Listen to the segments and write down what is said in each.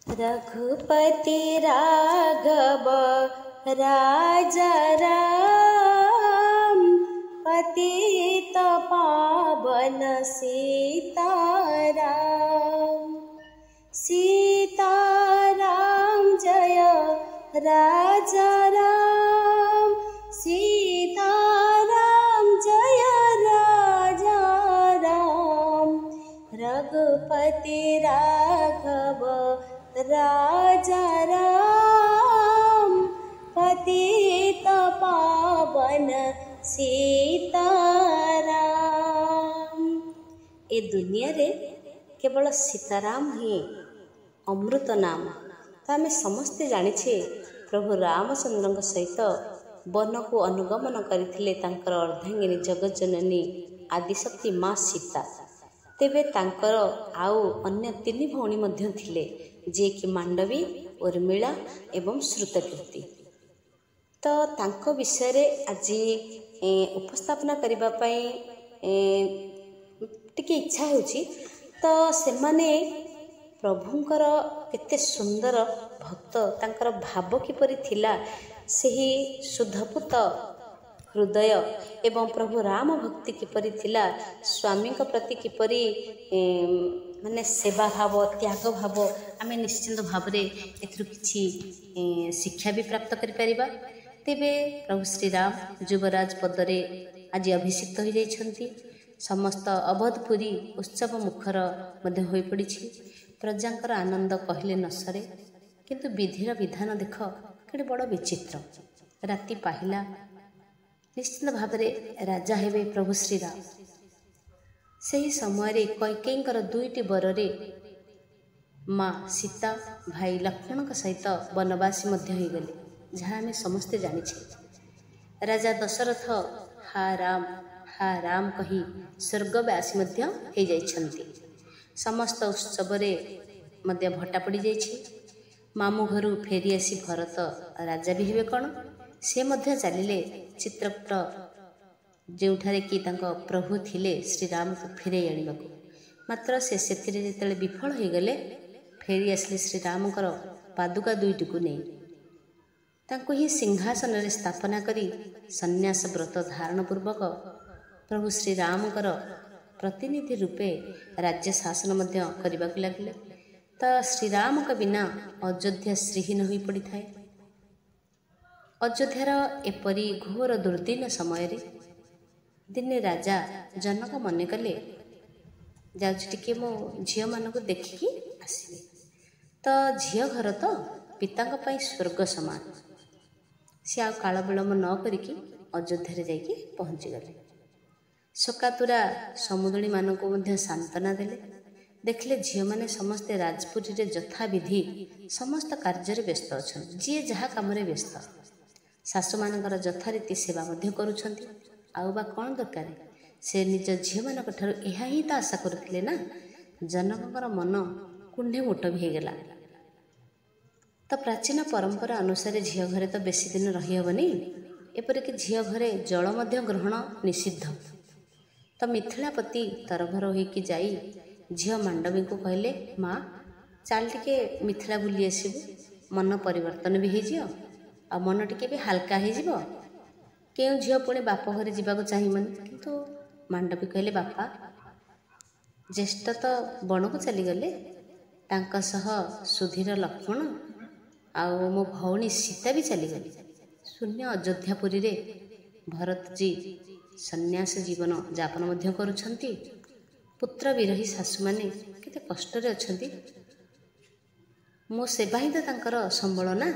रघुपति राघव राजा राम, पतित पावन सीताराम। सीताराम जय राजा राम, सीताराम जय राजा राम। रघुपति राघव राजा राम, पतित पावन सीताराम। ए दुनिया रे केवल सीताराम ही अमृत नाम। तो आम समस्ते जानिछे प्रभु रामचंद्र सहित वन को अनुगमन करथिले तांकर अर्धांगिनी जगज्जननी आदिशक्ति माँ सीता। तेबे तांकर आउ अन्य तीन भौणी मध्य थिले, जे कि मांडवी, उर्मिला एवं श्रुतकीर्ति। तो तांको विषय रे आज उपस्थापना करबा पई टिके इच्छा होची। तो सेमाने प्रभुंकर केते सुंदर भक्त, तांकर भाव किपरि थिला, सेही शुद्धपुत हृदय एवं प्रभु राम भक्ति किपरि थिला, स्वामी प्रति किपरि माने सेवा भाव त्याग भाव आम निश्चिंत भाव एथुरु किछि शिक्षा भी प्राप्त करि परिबा। तेबे प्रभु श्रीराम युवराज पदरे आज अभिषिक्त हो जाइछन्ति। समस्त अवधपुरी उत्सव मुखर मध्य होई पड़िछि। प्रजांकर आनंद कहले न सरे, किंतु विधिर विधान देख केडे बड़ विचित्र। राति पाहिला, निश्चित भाव राजा हेबे प्रभु श्रीराम। सही समय कैकेयींकर दुईटी बରରେ माँ सीता भाई लक्ष्मण सहित वनवासी मध्य हो गले, जहाँ आम समस्ते जानिछे। राजा दशरथ हा राम कही स्वर्गवासी मध्य हो जाइछन्ति। समस्त उत्सव मध्य भट्टा पड़ी जाइछे। मामू घरू फेरी आसी भरत राजा भी हेबे कौन, से मध्य चलिले चित्रकूट, जोठारे कि तांको प्रभु थिले श्रीराम को फेरे आनिबाकू। मात्र से सेथिरे जेतेले विफल हो गले, फेरी आसले श्रीरामकर पादुका दुईटी को नहीं तांको ही सिंहासन रे स्थापना करी संन्यास व्रत धारण पूर्वक प्रभु श्रीरामकर प्रतिनिधि रूपे राज्य शासन मध्य करबाकू लागिले। तो श्रीराम का बिना अयोध्या श्रीहीन हो पड़ी थाए। अयोध्यार एपरी घोर दुर्दिन समय दिने राजा जनक मन कले, जाऊँ मो झील मानक देखिकी आसबे। तो झील घर तो पिता स्वर्ग समान। सी आ काल विलम्ब न करिकी अयोध्या जाइकी पहुँची गले। शोकातुरा समुदणी मानक सांत्वना देले। देखले झील मैंने समस्ते राजपुरी रे यथाविधि समस्त कार्य व्यस्त अच्छा, जी जहाँ कम व्यस्त। शाशु मानकर यथारीति सेवा करुछंती। आउ बा कौन दरकार, से निज झील मानक ठारू एहा ही तो आशा करुथिले ना। जनकଙ୍କର मन कुंडे मुट भी होगला। तो प्राचीन परंपरा अनुसार झील घरे तो बेसी दिन रही हेबनी, एपरिक झील घरे जल मध्य ग्रहण निषिद्ध। तो मिथिलापति तरभर होइकी जाई झील मांडवी को कहले, माँ चाल टिके मिथिला बुली आसबु, मन परिवर्तन भी हो आ मन टिके भी हल्का हो। क्यों झील पुणी बाप घर जावाक चाहिए, किंतु मांडवी कहले, बापा ज्येष्ठ तो बण को चलीगले, तांका सह सुधीर लक्ष्मण आउ मो भौणी सीता भी चलीगले। शून्य अयोध्यापुरी रे भरत जी संन्यास जीवन यापन मध्य करुछंती। पुत्र विरही शाशु माने केते कष्ट रे अछंती। मो सेवा ही तो तांकर संबल ना।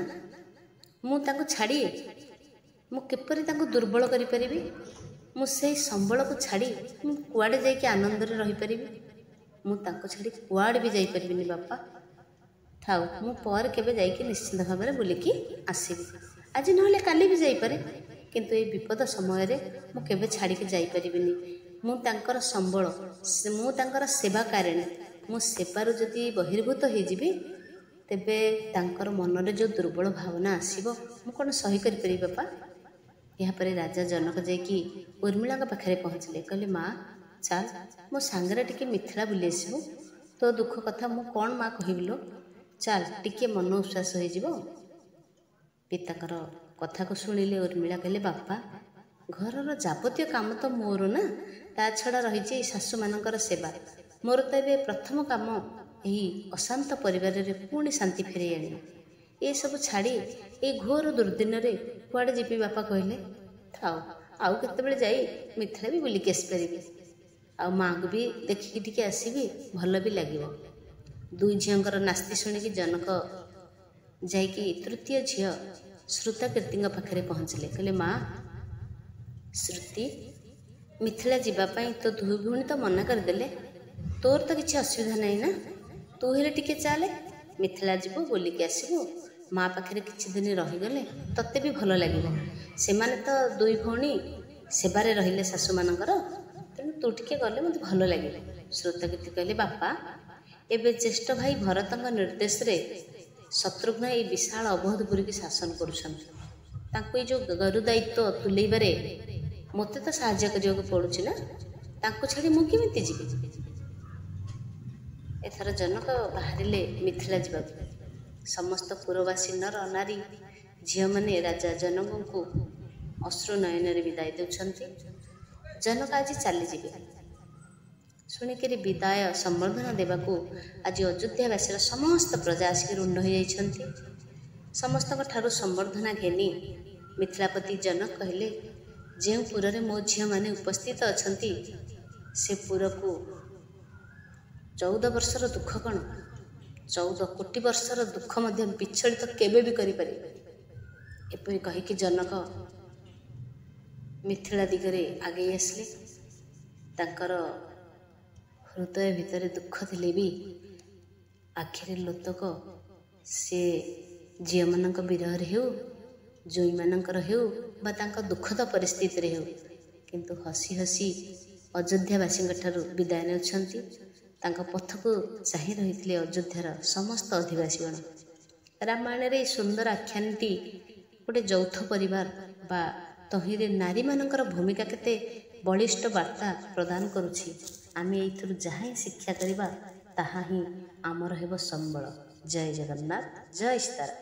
मु तांको छाड़ी मु किपरि तांको दुर्बल करि परिबी? मु से संबल को छाड़ी मु कुआडे जाई के आनंद रे रही परिबी? मु तांको छाड़ी कुआडे भी जाई परिबिनी बापा। थाउ मु पर केबे जाई के निश्चित भाव में बुलिकी आसीबी। आज नहले काली भी जाई पारे, किंतु ए विपद समय रे मु केबे छाड़ी के जाई परिबिनी। मु तांकर संबल, मु तांकर सेवाकारिणी। मु सेवारु जदि बहिर्भूत हो जिबी, तेबे तांकर मन रे जो दुर्बल भावना आसीबो मु कोन सही करि परिबी बापा। यहाँ पर राजा जनक जाकि उर्मिला पाखे पहुँचले। कहले, माँ चल मो सांगरे टिके मिथिला बुली आसबु। तो दुख कथा मु कौन माँ कहबिलो। ଚାଲ ଟିକେ ମନ ଉଶ୍ୱାସ ହୋଇଯିବ। ପିତାଙ୍କର କଥାକୁ ଶୁଣିଲେ ଉର୍ମିଳା କହିଲେ, ବାପା ଘରର ଯାବତୀୟ କାମ ତ ମୋର ନା, ତା ଛଡ଼ା ରହିଛି ଶାଶୁମାନଙ୍କର ସେବା। ମୋର ତ ଏବେ ପ୍ରଥମ କାମ ଏହି ଅଶାନ୍ତ ପରିବାରରେ ପୁଣି ଶାନ୍ତି ଫେରାଇ ଆଣିବା। ଏସବୁ ଛାଡ଼ି ଏଇ ଘୋର ଦୁର୍ଦ୍ଦିନରେ କୁଆଡ଼େ ଯିବି ବାପା କହିଲେ? ଥାଉ, ଆଉ କେତେବେଳେ ଯାଇ ମିଥିଳା ବି ବୁଲିକି ଆସିପାରିବି, ଆଉ ମାଆଙ୍କୁ ବି ଦେଖିକି ଟିକେ ଆସିବି, ଭଲ ବି ଲାଗିବ। ଦୁଇ ଝିଅଙ୍କର ନାସ୍ତି ଶୁଣିକି ଜନକ ଯାଇକି ତୃତୀୟ ଝିଅ ଶ୍ରୁତାକୀର୍ତ୍ତିଙ୍କ ପାଖରେ ପହଞ୍ଚିଲେ। କହିଲେ, ମା ଶ୍ରୁତି, ମିଥିଳା ଯିବା ପାଇଁ ତୋ ଦୁଇ ଭଉଣୀ ତ ମନା କରିଦେଲେ, ତୋର ତ କିଛି ଅସୁବିଧା ନାହିଁ ନା? ତୁ ହେଲେ ଟିକେ ଚାଲେ, ମିଥିଳା ଯିବୁ, ବୁଲିକି ଆସିବୁ। ମା ପାଖରେ କିଛି ଦିନ ରହିଗଲେ ତତେ ବି ଭଲ ଲାଗିବ। ସେମାନେ ତ ଦୁଇ ଭଉଣୀ ସେବାରେ ରହିଲେ ଶାଶୁମାନଙ୍କର, ତେଣୁ ତୁ ଟିକେ ଗଲେ ମୋତେ ଭଲ ଲାଗିବ। ଶ୍ରୁତାକୀର୍ତ୍ତି କହିଲେ, ବାପା ଏବେ ଜ୍ୟେଷ୍ଠ ଭାଇ ଭରତଙ୍କ ନିର୍ଦ୍ଦେଶରେ ଶତ୍ରୁଘ୍ନ ଏଇ ବିଶାଳ ଅବଧପୁରୀକି ଶାସନ କରୁଛନ୍ତି। ତାଙ୍କୁ ଏଇ ଯେଉଁ ଗରୁ ଦାୟିତ୍ୱ ତୁଲେଇବାରେ ମୋତେ ତ ସାହାଯ୍ୟ କରିବାକୁ ପଡ଼ୁଛି ନା, ତାଙ୍କୁ ଛାଡ଼ି ମୁଁ କେମିତି ଯିବି? ଏଥର ଜନକ ବାହାରିଲେ ମିଥିଳା ଯିବାକୁ। ସମସ୍ତ ପୁରବାସୀ ନର ନାରୀ ଝିଅମାନେ ରାଜା ଜନକଙ୍କୁ ଅଶ୍ରୁ ନୟନରେ ବିଦାୟ ଦେଉଛନ୍ତି। ଜନକ ଆଜି ଚାଲିଯିବେ। ଶୁଣିକିରି ବିଦାୟ ସମ୍ବର୍ଦ୍ଧନା ଦେବାକୁ ଆଜି ଅଯୋଧ୍ୟାବାସୀର ସମସ୍ତ ପ୍ରଜା ଆସିକି ରୁଣ୍ଡ ହୋଇଯାଇଛନ୍ତି। ସମସ୍ତଙ୍କ ଠାରୁ ସମ୍ବର୍ଦ୍ଧନା ଘେନି ମିଥିଳାପତି ଜନକ କହିଲେ, ଯେଉଁ ପୁରରେ ମୋ ଝିଅମାନେ ଉପସ୍ଥିତ ଅଛନ୍ତି, ସେ ପୁରକୁ 14 ବର୍ଷର ଦୁଃଖ କ'ଣ, 14 କୋଟି ବର୍ଷର ଦୁଃଖ ମଧ୍ୟ ବିଚଳିତ କେବେ ବି କରିପାରିବେ। ଏପରି କହିକି ଜନକ ମିଥିଳା ଦିଗରେ ଆଗେଇ ଆସିଲେ। ତାଙ୍କର ହୃଦୟ ଭିତରେ ଦୁଃଖ ଥିଲେ ବି ଆଖିରେ ଲୋତକ ସେ ଝିଅମାନଙ୍କ ବିରହରେ ହେଉ, ଜୋଇଁମାନଙ୍କର ହେଉ ବା ତାଙ୍କ ଦୁଃଖଦ ପରିସ୍ଥିତିରେ ହେଉ, କିନ୍ତୁ ହସି ହସି ଅଯୋଧ୍ୟାବାସୀଙ୍କ ଠାରୁ ବିଦାୟ ନେଉଛନ୍ତି। ତାଙ୍କ ପଥକୁ ଚାହିଁ ରହିଥିଲେ ଅଯୋଧ୍ୟାର ସମସ୍ତ ଅଧିବାସୀଗଣ। ରାମାୟଣରେ ଏହି ସୁନ୍ଦର ଆଖ୍ୟାନଟି ଗୋଟେ ଯୌଥ ପରିବାର ବା ତହିଁରେ ନାରୀମାନଙ୍କର ଭୂମିକା କେତେ ବଳିଷ୍ଠ ବାର୍ତ୍ତା ପ୍ରଦାନ କରୁଛି। ଆମେ ଏଇଥିରୁ ଯାହା ହିଁ ଶିକ୍ଷା କରିବା ତାହା ହିଁ ଆମର ହେବ ସମ୍ବଳ। ଜୟ ଜଗନ୍ନାଥ, ଜୟ ସୀତାରାମ।